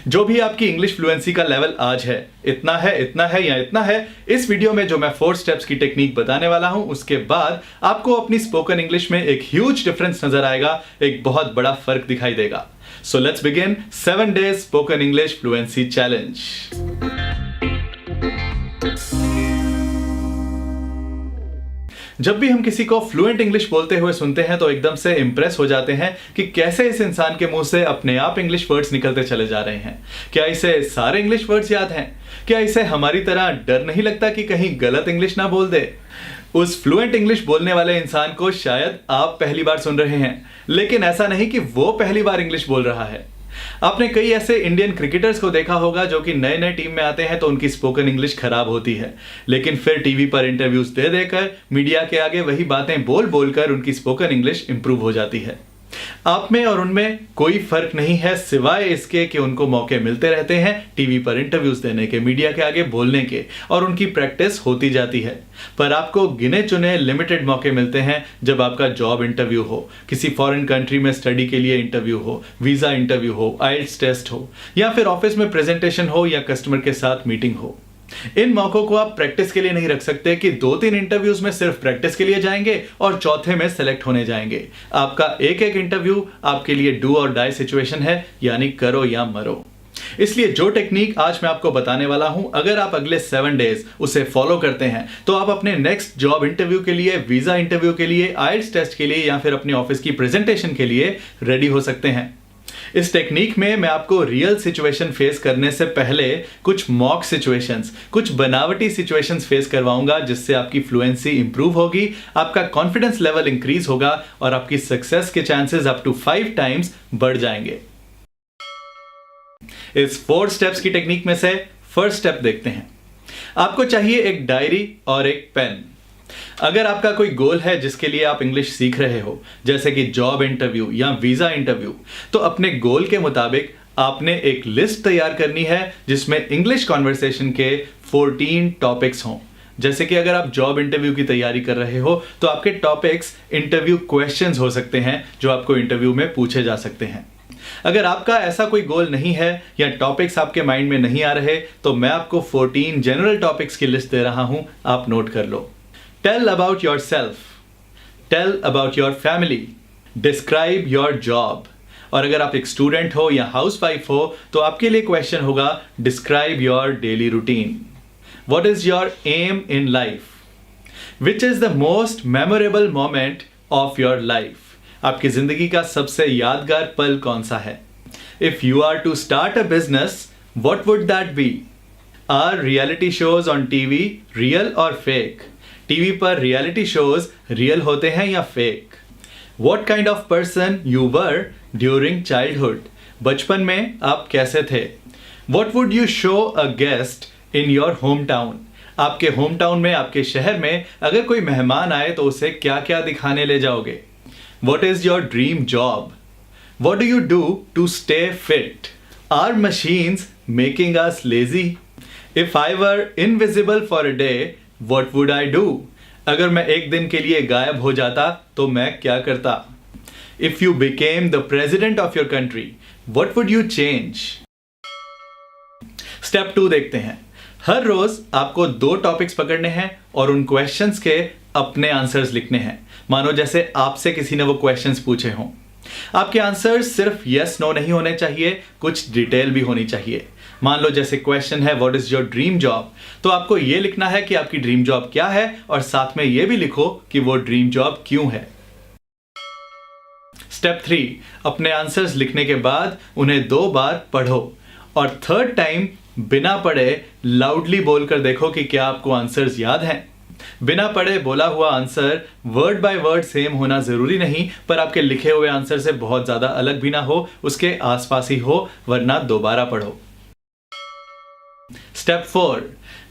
जो भी आपकी इंग्लिश फ्लुएंसी का लेवल आज है, इतना है या इतना है, इस वीडियो में जो मैं 4 स्टेप्स की टेक्निक बताने वाला हूं, उसके बाद आपको अपनी स्पोकन इंग्लिश में एक ह्यूज डिफरेंस नजर आएगा, एक बहुत बड़ा फर्क दिखाई देगा। So let's begin 7 days spoken English fluency challenge. जब भी हम किसी को फ्लुएंट इंग्लिश बोलते हुए सुनते हैं तो एकदम से इंप्रेस हो जाते हैं कि कैसे इस इंसान के मुंह से अपने आप इंग्लिश वर्ड्स निकलते चले जा रहे हैं। क्या इसे सारे इंग्लिश वर्ड्स याद हैं? क्या इसे हमारी तरह डर नहीं लगता कि कहीं गलत इंग्लिश ना बोल दे? उस फ्लुएंट इंग्लिश बोलने वाले इंसान को शायद आप पहली बार सुन रहे हैं, लेकिन ऐसा नहीं कि वो पहली बार इंग्लिश बोल रहा है। आपने कई ऐसे इंडियन क्रिकेटर्स को देखा होगा जो कि नए नए टीम में आते हैं तो उनकी स्पोकन इंग्लिश खराब होती है, लेकिन फिर टीवी पर इंटरव्यूज दे देकर मीडिया के आगे वही बातें बोल बोलकर उनकी स्पोकन इंग्लिश इंप्रूव हो जाती है। आप में और उनमें कोई फर्क नहीं है सिवाय इसके कि उनको मौके मिलते रहते हैं टीवी पर इंटरव्यूज देने के, मीडिया के आगे बोलने के, और उनकी प्रैक्टिस होती जाती है। पर आपको गिने चुने लिमिटेड मौके मिलते हैं जब आपका जॉब इंटरव्यू हो, किसी फॉरेन कंट्री में स्टडी के लिए इंटरव्यू हो, वीजा इंटरव्यू हो, आइल्स टेस्ट हो, या फिर ऑफिस में प्रेजेंटेशन हो या कस्टमर के साथ मीटिंग हो। इन मौकों को आप प्रैक्टिस के लिए नहीं रख सकते कि 2-3 इंटरव्यूज में सिर्फ प्रैक्टिस के लिए जाएंगे और चौथे में सेलेक्ट होने जाएंगे। आपका एक एक इंटरव्यू आपके लिए डू और डाई सिचुएशन है, यानी करो या मरो। इसलिए जो टेक्निक आज मैं आपको बताने वाला हूं, अगर आप अगले 7 डेज उसे फॉलो करते हैं तो आप अपने नेक्स्ट जॉब इंटरव्यू के लिए, वीजा इंटरव्यू के लिए, आइल्स टेस्ट के लिए या फिर अपने ऑफिस की प्रेजेंटेशन के लिए रेडी हो सकते हैं। इस टेक्निक में मैं आपको रियल सिचुएशन फेस करने से पहले कुछ मॉक सिचुएशंस, कुछ बनावटी सिचुएशंस फेस करवाऊंगा, जिससे आपकी फ्लुएंसी इंप्रूव होगी, आपका कॉन्फिडेंस लेवल इंक्रीज होगा और आपकी सक्सेस के चांसेस अप टू 5 टाइम्स बढ़ जाएंगे। इस 4 स्टेप्स की टेक्निक में से फर्स्ट स्टेप देखते हैं। आपको चाहिए एक डायरी और एक पेन। अगर आपका कोई गोल है जिसके लिए आप इंग्लिश सीख रहे हो, जैसे कि जॉब इंटरव्यू या वीजा इंटरव्यू, तो अपने गोल के मुताबिक आपने एक लिस्ट तैयार करनी है जिसमें इंग्लिश कॉन्वर्सेशन के 14 टॉपिक्स हों। जैसे कि अगर आप जॉब इंटरव्यू की तैयारी कर रहे हो तो आपके टॉपिक्स इंटरव्यू क्वेश्चंस हो सकते हैं जो आपको इंटरव्यू में पूछे जा सकते हैं। अगर आपका ऐसा कोई गोल नहीं है या टॉपिक्स आपके माइंड में नहीं आ रहे तो मैं आपको 14 जनरल टॉपिक्स की लिस्ट दे रहा हूं, आप नोट कर लो। Tell about yourself, tell about your family, describe your job। और अगर आप एक स्टूडेंट हो या हाउसवाइफ हो तो आपके लिए क्वेश्चन होगा describe your daily routine, what is your aim in life, which is the most memorable moment of your life। आपकी जिंदगी का सबसे यादगार पल कौन सा है? If you are to start a business, what would that be? Are reality shows on TV real or fake? TV पर रियलिटी शोज रियल होते हैं या fake? What kind of person you were during childhood? बचपन में आप कैसे थे? What would you show a guest in your hometown? आपके होम टाउन में, आपके शहर में अगर कोई मेहमान आए तो उसे क्या क्या दिखाने ले जाओगे? What is your dream job? What do you do to stay fit? Are machines making us lazy? If I were invisible for a day, What would I do? अगर मैं एक दिन के लिए गायब हो जाता तो मैं क्या करता? If you became the president of your country, what would you change? Step 2 देखते हैं। हर रोज आपको 2 टॉपिक्स पकड़ने हैं और उन क्वेश्चंस के अपने आंसर्स लिखने हैं। मानो जैसे आपसे किसी ने वो क्वेश्चंस पूछे हों। आपके आंसर्स सिर्फ यस नो नहीं होने चाहिए, कुछ डिटेल भी होनी चाहिए। मान लो जैसे क्वेश्चन है what is your dream job, तो आपको ये लिखना है कि आपकी ड्रीम जॉब क्या है और साथ में ये भी लिखो कि वो ड्रीम जॉब क्यों है। स्टेप 3, अपने आंसर्स लिखने के बाद उन्हें 2 बार पढ़ो और 3rd टाइम बिना पढ़े लाउडली बोलकर देखो कि क्या आपको आंसर्स याद हैं। बिना पढ़े बोला हुआ answer word by word same होना जरूरी नहीं, पर आपके लिखे हुए आंसर से बहुत ज्यादा अलग भी ना हो, उसके आसपास ही हो, वरना दोबारा पढ़ो। स्टेप 4,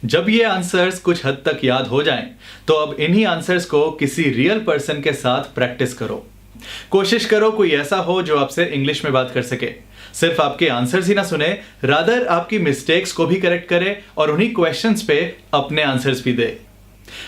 जब ये आंसर्स कुछ हद तक याद हो जाएं, तो अब इन्हीं आंसर्स को किसी रियल पर्सन के साथ प्रैक्टिस करो। कोशिश करो कोई ऐसा हो जो आपसे इंग्लिश में बात कर सके, सिर्फ आपके आंसर्स ही ना सुने, रादर आपकी मिस्टेक्स को भी करेक्ट करे और उन्हीं क्वेश्चंस पे अपने आंसर्स भी दे।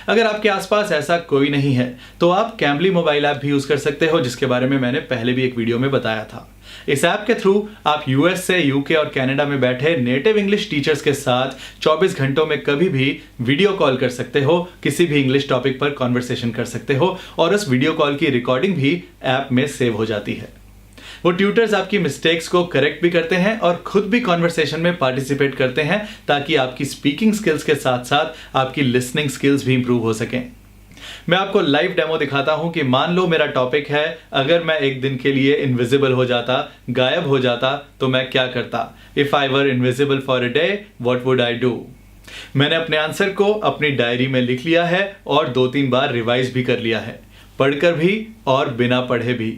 अगर आपके आसपास ऐसा कोई नहीं है तो आप कैम्बली मोबाइल ऐप भी यूज कर सकते हो, जिसके बारे में मैंने पहले भी एक वीडियो में बताया था। इस ऐप के थ्रू आप यूएस से यूके और कनाडा में बैठे नेटिव इंग्लिश टीचर्स के साथ 24 घंटों में कभी भी वीडियो कॉल कर सकते हो, किसी भी इंग्लिश टॉपिक पर कॉन्वर्सेशन कर सकते हो और उस वीडियो कॉल की रिकॉर्डिंग भी ऐप में सेव हो जाती है। वो ट्यूटर्स आपकी मिस्टेक्स को करेक्ट भी करते हैं और खुद भी कॉन्वर्सेशन में पार्टिसिपेट करते हैं ताकि आपकी स्पीकिंग स्किल्स के साथ साथ आपकी लिसनिंग स्किल्स भी इंप्रूव हो सकें। मैं आपको लाइव डेमो दिखाता हूं कि मान लो मेरा टॉपिक है, अगर मैं एक दिन के लिए इनविजिबल हो जाता, गायब हो जाता, तो मैं क्या करता। If I were invisible for a day, what would I do. मैंने अपने आंसर को अपनी डायरी में लिख लिया है और 2-3 बार रिवाइज भी कर लिया है, पढ़कर भी और बिना पढ़े भी।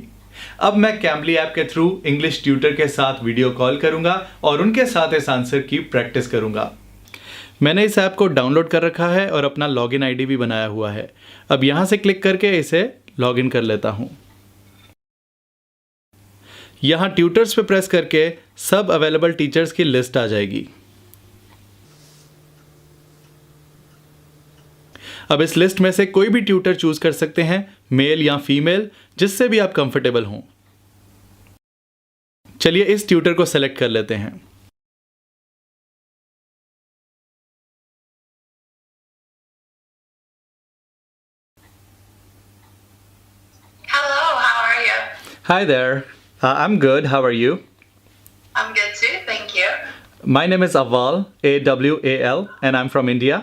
अब मैं कैम्बली ऐप के थ्रू इंग्लिश ट्यूटर के साथ वीडियो कॉल करूंगा और उनके साथ इस आंसर की प्रैक्टिस करूंगा। मैंने इस ऐप को डाउनलोड कर रखा है और अपना लॉगिन आईडी भी बनाया हुआ है। अब यहां से क्लिक करके इसे लॉगिन कर लेता हूं। यहां ट्यूटर्स पे प्रेस करके सब अवेलेबल टीचर्स की लिस्ट आ जाएगी। अब इस लिस्ट में से कोई भी ट्यूटर चूज कर सकते हैं, मेल या फीमेल, जिससे भी आप कंफर्टेबल हों। चलिए इस ट्यूटर को सेलेक्ट कर लेते हैं। Hi there. I'm good. How are you? I'm good too, thank you. My name is Aval, A-W-A-L, and I'm from India.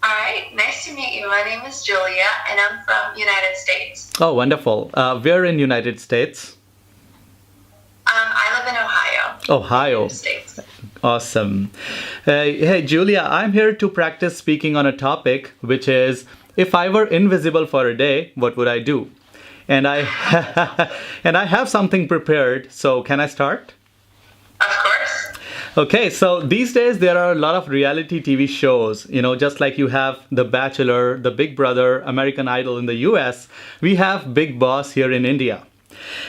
All right, nice to meet you. My name is Julia, and I'm from United States. Oh, wonderful. We're in United States. I live in Ohio. Ohio. United States. Awesome. Hey, Julia, I'm here to practice speaking on a topic, which is, if I were invisible for a day, what would I do? And I have something prepared, so can I start? Of course. Okay, so these days there are a lot of reality TV shows, just like you have The Bachelor, The Big Brother, American Idol in the US, we have Big Boss here in India.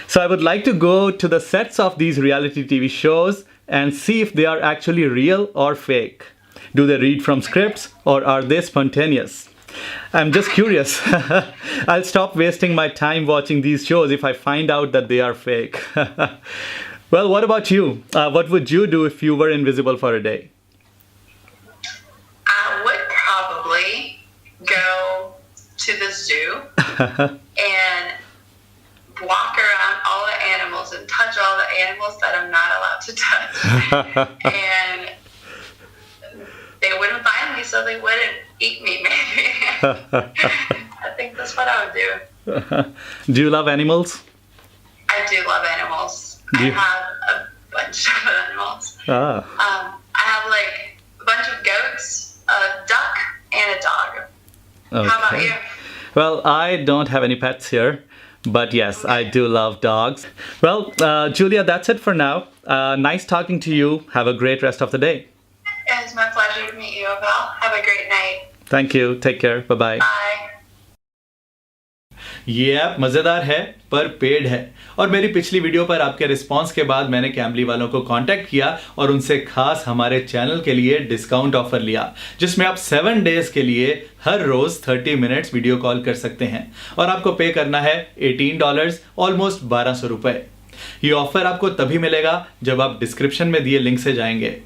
So I would like to go to the sets of these reality TV shows and see if they are actually real or fake. Do they read from scripts or are they spontaneous? I'm just curious. I'll stop wasting my time watching these shows if I find out that they are fake. Well, what about you? What would you do if you were invisible for a day? I would probably go to the zoo and walk around all the animals and touch all the animals that I'm not allowed to touch. And they wouldn't find me, so they wouldn't eat me, maybe. I think that's what I would do. Do you love animals? I do love animals. I have a bunch of animals. Ah. I have like a bunch of goats, a duck, and a dog. Okay. How about you? Well, I don't have any pets here, but yes, I do love dogs. Well, Julia, that's it for now. Nice talking to you. Have a great rest of the day. It's my pleasure to meet you, Aval. Have a great night. Thank you. Take care. Bye-bye. Bye. ये app मज़ेदार है पर paid है और मेरी पिछली video पर आपके रिस्पांस के बाद मैंने कैम्बली वालों को कांटेक्ट किया और उनसे खास हमारे चैनल के लिए डिस्काउंट ऑफर लिया, जिसमें आप 7 डेज के लिए हर रोज 30 मिनट्स वीडियो कॉल कर सकते हैं और आपको पे करना है $18, ऑलमोस्ट 1200 रुपए। ये ऑफर आपको तभी मिलेगा जब आप डिस्क्रिप्शन में दिए लिंक से जाएंगे।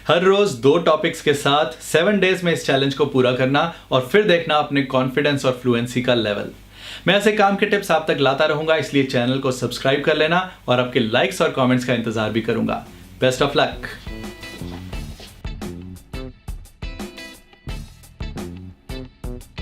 हर रोज 2 टॉपिक्स के साथ 7 डेज में इस चैलेंज को पूरा करना और फिर देखना अपने कॉन्फिडेंस और फ्लुएंसी का लेवल। मैं ऐसे काम के टिप्स आप तक लाता रहूंगा, इसलिए चैनल को सब्सक्राइब कर लेना और आपके लाइक्स और कमेंट्स का इंतजार भी करूंगा। Best of luck.